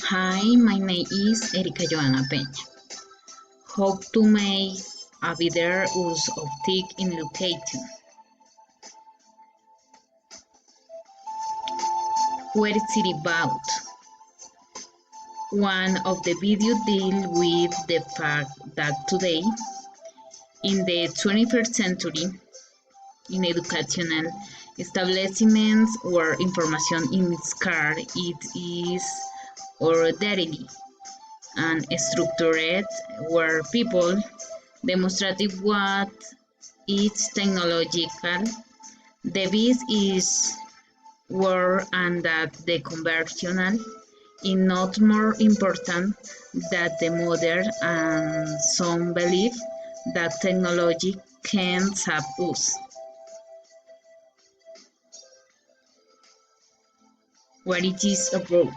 Hi, my name is Erika Joana Peña. How to make a better use of TIC in education. What is it about? One of the videos deal with the fact that today, in the 21st century, in educational establishments where information is scarce, it is orderly and structured, where people demonstrate what is technological, the best is word and that the conventional is not more important than the modern, and some believe that technology can save us. What it is about.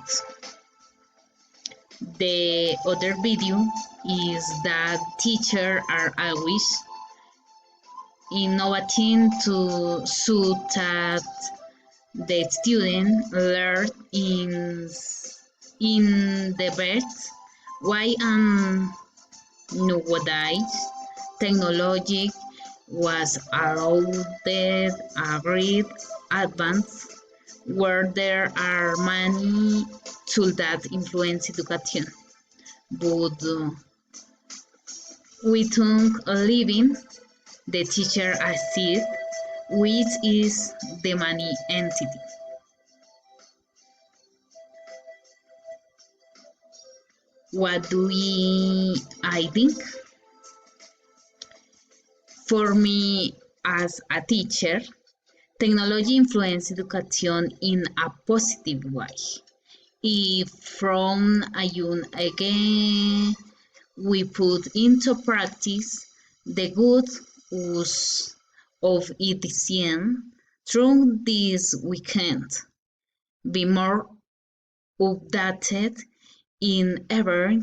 The other video is that teachers are always innovating to so that the student learn in the best way, and nowadays technology was allowed a great advance where there are many tools that influence education, but we think living the teacher assist, which is the main entity. What do I think? For me, as a teacher, technology influences education in a positive way. If from a young age we put into practice the good use of it, through this we can be more updated in every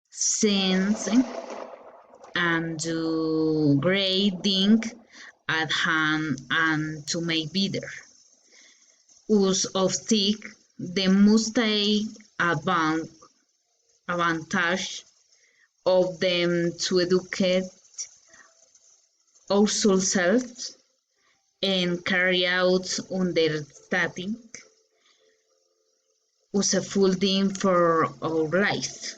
sense and do great things at hand and to make better use of TIC, the must take advantage of them to educate ourselves and carry out understanding useful thing for our life.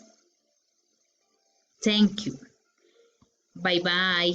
Thank you. Bye bye.